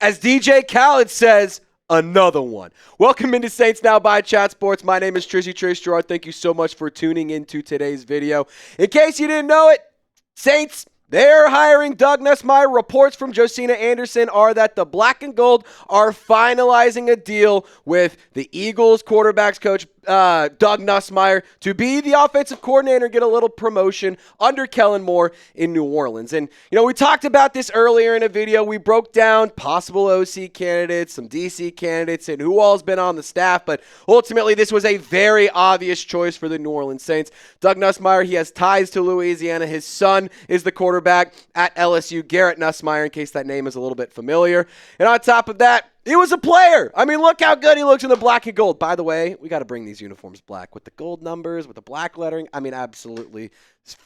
As DJ Khaled says, another one. Welcome into Saints Now by Chat Sports. My name is Trizzy Girouard. Thank you so much for tuning into today's video. In case you didn't know it, Saints, they're hiring Doug Nussmeier. Reports from Josina Anderson are that the Black and Gold are finalizing a deal with the Eagles quarterbacks coach, Doug Nussmeier, to be the offensive coordinator and get a little promotion under Kellen Moore in New Orleans. And, we talked about this earlier in a video. We broke down possible OC candidates, some DC candidates, and who all's been on the staff. But ultimately, this was a very obvious choice for the New Orleans Saints. Doug Nussmeier, he has ties to Louisiana. His son is the quarterback at LSU, Garrett Nussmeier, in case that name is a little bit familiar. And on top of that, he was a player. I mean, look how good he looks in the black and gold. By the way, we got to bring these uniforms black with the gold numbers, with the black lettering. I mean, absolutely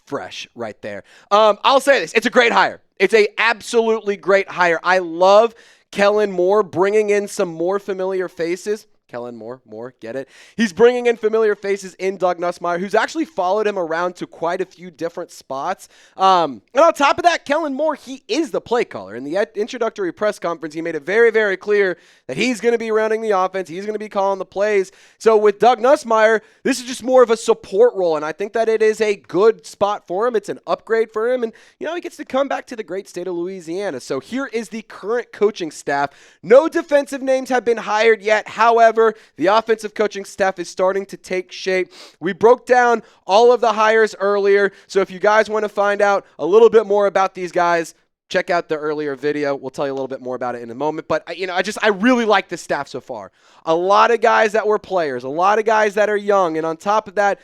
fresh right there. I'll say this. It's a great hire. It's a absolutely great hire. I love Kellen Moore bringing in some more familiar faces. Kellen Moore, get it? He's bringing in familiar faces in Doug Nussmeier, who's actually followed him around to quite a few different spots. And on top of that, Kellen Moore, he is the play caller. In the introductory press conference, he made it very, very clear that he's going to be running the offense. He's going to be calling the plays. So with Doug Nussmeier, this is just more of a support role, and I think that it is a good spot for him. It's an upgrade for him, and, he gets to come back to the great state of Louisiana. So here is the current coaching staff. No defensive names have been hired yet. However, the offensive coaching staff is starting to take shape. We broke down all of the hires earlier, so if you guys want to find out a little bit more about these guys, check out the earlier video. We'll tell you a little bit more about it in a moment. But, I really like the staff so far. A lot of guys that were players, a lot of guys that are young, and on top of that,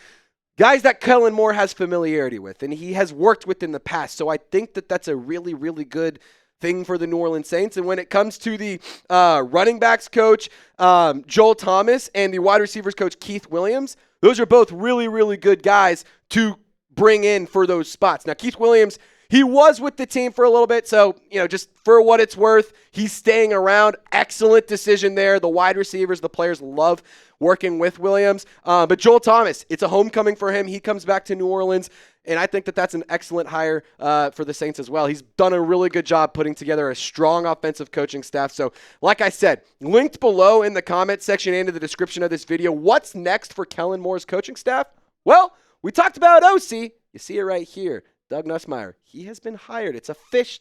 guys that Kellen Moore has familiarity with, and he has worked with in the past. So I think that that's a really, really good thing for the New Orleans Saints. And when it comes to the running backs coach, Joel Thomas, and the wide receivers coach, Keith Williams, those are both really, really good guys to bring in for those spots. Now, Keith Williams, he was with the team for a little bit, so, just for what it's worth, he's staying around. Excellent decision there. The wide receivers, the players love working with Williams. But Joel Thomas, it's a homecoming for him. He comes back to New Orleans, and I think that that's an excellent hire for the Saints as well. He's done a really good job putting together a strong offensive coaching staff. So, like I said, linked below in the comment section and in the description of this video, what's next for Kellen Moore's coaching staff? Well, we talked about OC. You see it right here. Doug Nussmeier, he has been hired. It's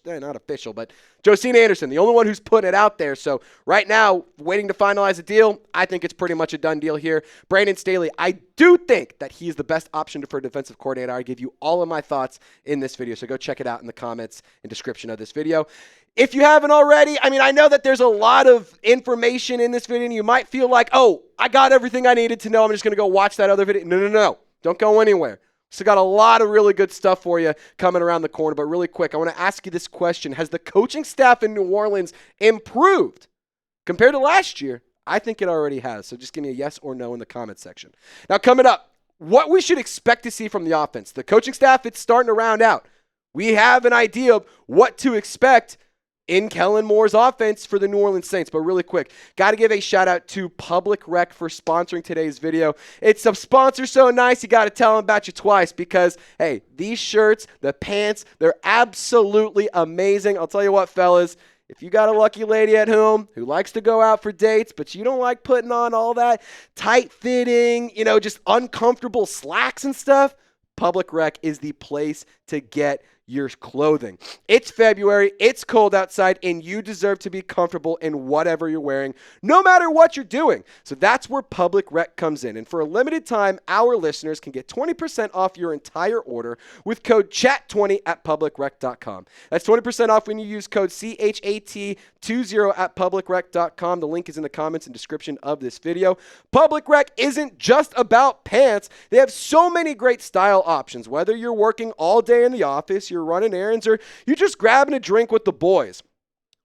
not official, but Josina Anderson, the only one who's putting it out there. So right now, waiting to finalize a deal. I think it's pretty much a done deal here. Brandon Staley, I do think that he's the best option for a defensive coordinator. I give you all of my thoughts in this video, so go check it out in the comments and description of this video. If you haven't already, I know that there's a lot of information in this video, and you might feel like, oh, I got everything I needed to know. I'm just going to go watch that other video. No. Don't go anywhere. So got a lot of really good stuff for you coming around the corner. But really quick, I want to ask you this question. Has the coaching staff in New Orleans improved compared to last year? I think it already has. So just give me a yes or no in the comment section. Now coming up, what we should expect to see from the offense. The coaching staff, it's starting to round out. We have an idea of what to expect in Kellen Moore's offense for the New Orleans Saints. But really quick, got to give a shout out to Public Rec for sponsoring today's video. It's a sponsor so nice, you got to tell them about you twice because, hey, these shirts, the pants, they're absolutely amazing. I'll tell you what, fellas, if you got a lucky lady at home who likes to go out for dates, but you don't like putting on all that tight-fitting, just uncomfortable slacks and stuff, Public Rec is the place to get your clothing. It's February, it's cold outside, and you deserve to be comfortable in whatever you're wearing, no matter what you're doing. So that's where Public Rec comes in. And for a limited time, our listeners can get 20% off your entire order with code CHAT20 at publicrec.com. That's 20% off when you use code CHAT20 at publicrec.com. The link is in the comments and description of this video. Public Rec isn't just about pants. They have so many great style options, whether you're working all day in the office, you're running errands, or you're just grabbing a drink with the boys.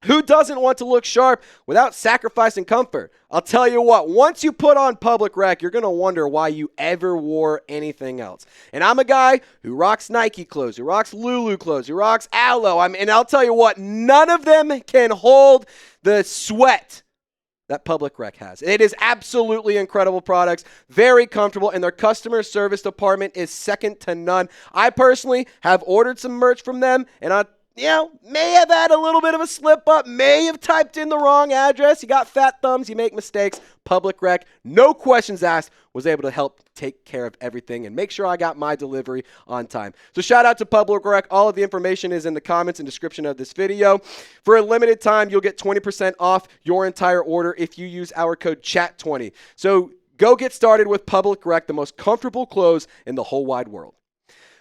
Who doesn't want to look sharp without sacrificing comfort? I'll tell you what, once you put on Public Rec, you're going to wonder why you ever wore anything else. And I'm a guy who rocks Nike clothes, who rocks Lulu clothes, who rocks Aloe. And I'll tell you what, none of them can hold the sweat that Public Rec has. It is absolutely incredible products, very comfortable, and their customer service department is second to none. I personally have ordered some merch from them, and may have had a little bit of a slip up, may have typed in the wrong address. You got fat thumbs, you make mistakes. Public Rec, no questions asked, was able to help take care of everything and make sure I got my delivery on time. So shout out to Public Rec. All of the information is in the comments and description of this video. For a limited time, you'll get 20% off your entire order if you use our code CHAT20. So go get started with Public Rec, the most comfortable clothes in the whole wide world.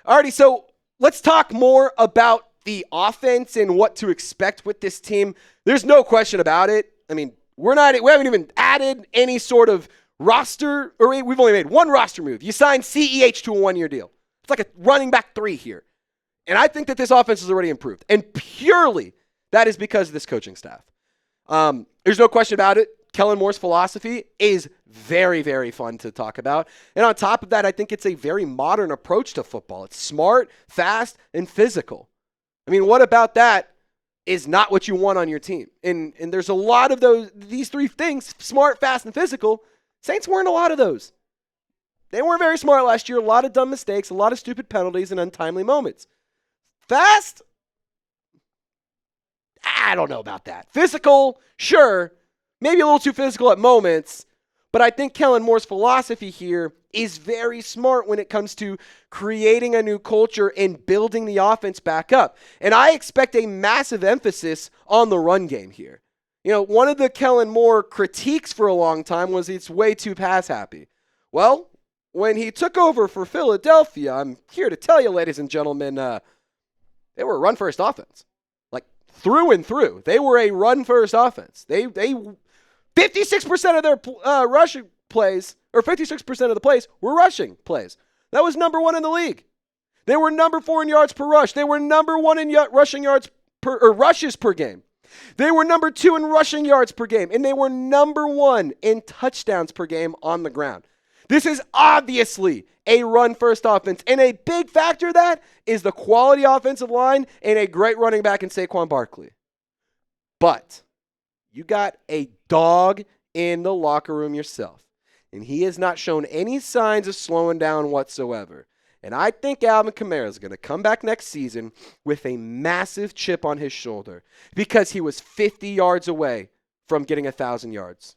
Alrighty, so let's talk more about the offense and what to expect with this team. There's no question about it. I mean, we haven't even added any sort of roster, or we've only made one roster move. You signed CEH to a one-year deal. It's like a running back 3 here. And I think that this offense has already improved. And purely that is because of this coaching staff. There's no question about it. Kellen Moore's philosophy is very, very fun to talk about. And on top of that, I think it's a very modern approach to football. It's smart, fast, and physical. I mean, what about that is not what you want on your team? And there's a lot of these 3 things, smart, fast, and physical. Saints weren't a lot of those. They weren't very smart last year. A lot of dumb mistakes, a lot of stupid penalties, and untimely moments. Fast? I don't know about that. Physical? Sure. Maybe a little too physical at moments. But I think Kellen Moore's philosophy here is very smart when it comes to creating a new culture and building the offense back up. And I expect a massive emphasis on the run game here. One of the Kellen Moore critiques for a long time was it's way too pass happy. Well, when he took over for Philadelphia, I'm here to tell you, ladies and gentlemen, they were a run-first offense. Like, through and through. They were a run-first offense. They 56% of their rushing plays, or 56% of the plays, were rushing plays. That was number 1 in the league. They were number 4 in yards per rush. They were number 1 in rushing yards rushes per game. They were number 2 in rushing yards per game, and they were number 1 in touchdowns per game on the ground. This is obviously a run-first offense, and a big factor of that is the quality offensive line and a great running back in Saquon Barkley. But you got a dog in the locker room yourself, and he has not shown any signs of slowing down whatsoever. And I think Alvin Kamara is going to come back next season with a massive chip on his shoulder because he was 50 yards away from getting 1,000 yards.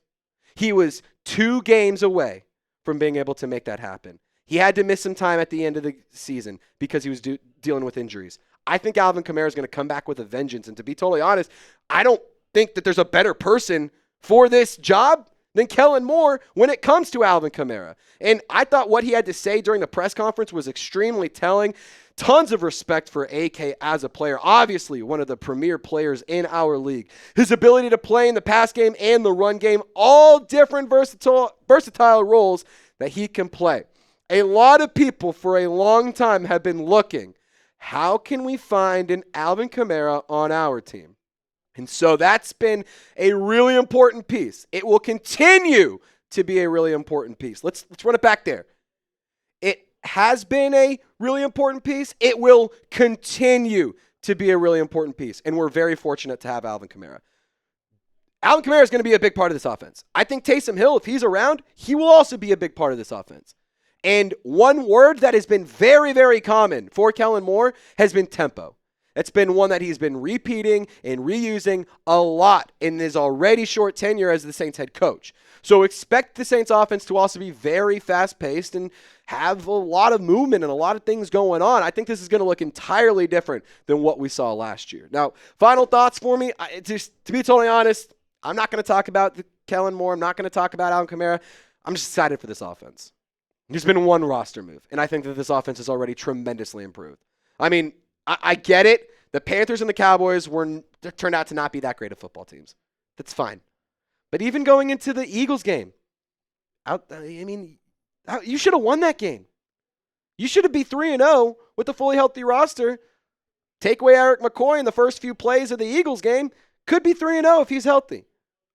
He was 2 games away from being able to make that happen. He had to miss some time at the end of the season because he was dealing with injuries. I think Alvin Kamara is going to come back with a vengeance. And to be totally honest, I don't think that there's a better person for this job than Kellen Moore when it comes to Alvin Kamara. And I thought what he had to say during the press conference was extremely telling. Tons of respect for AK as a player. Obviously, one of the premier players in our league. His ability to play in the pass game and the run game, all different versatile roles that he can play. A lot of people for a long time have been looking, how can we find an Alvin Kamara on our team? And so that's been a really important piece. It will continue to be a really important piece. Let's run it back there. It has been a really important piece. It will continue to be a really important piece. And we're very fortunate to have Alvin Kamara. Alvin Kamara is going to be a big part of this offense. I think Taysom Hill, if he's around, he will also be a big part of this offense. And one word that has been very, very common for Kellen Moore has been tempo. It's been one that he's been repeating and reusing a lot in his already short tenure as the Saints head coach. So expect the Saints offense to also be very fast-paced and have a lot of movement and a lot of things going on. I think this is going to look entirely different than what we saw last year. Now, final thoughts for me. To be totally honest, I'm not going to talk about Kellen Moore. I'm not going to talk about Alvin Kamara. I'm just excited for this offense. There's been one roster move, and I think that this offense has already tremendously improved. I mean, I get it. The Panthers and the Cowboys turned out to not be that great of football teams. That's fine. But even going into the Eagles game, you should have won that game. You should have been 3-0 with a fully healthy roster. Take away Eric McCoy in the first few plays of the Eagles game, could be 3-0 if he's healthy.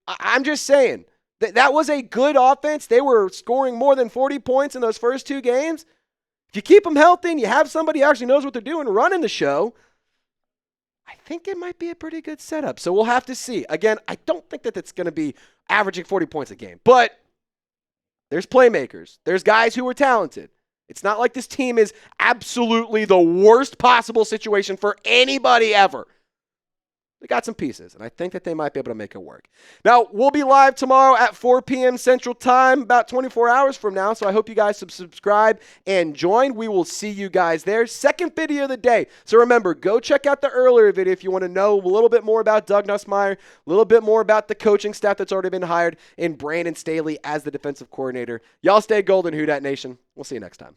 I'm just saying, that was a good offense. They were scoring more than 40 points in those first 2 games. If you keep them healthy and you have somebody who actually knows what they're doing running the show, I think it might be a pretty good setup. So we'll have to see. Again, I don't think that it's going to be averaging 40 points a game. But there's playmakers. There's guys who are talented. It's not like this team is absolutely the worst possible situation for anybody ever. They got some pieces, and I think that they might be able to make it work. Now, we'll be live tomorrow at 4 p.m. Central Time, about 24 hours from now, so I hope you guys subscribe and join. We will see you guys there. Second video of the day. So remember, go check out the earlier video if you want to know a little bit more about Doug Nussmeier, a little bit more about the coaching staff that's already been hired, and Brandon Staley as the defensive coordinator. Y'all stay golden, Who Dat Nation. We'll see you next time.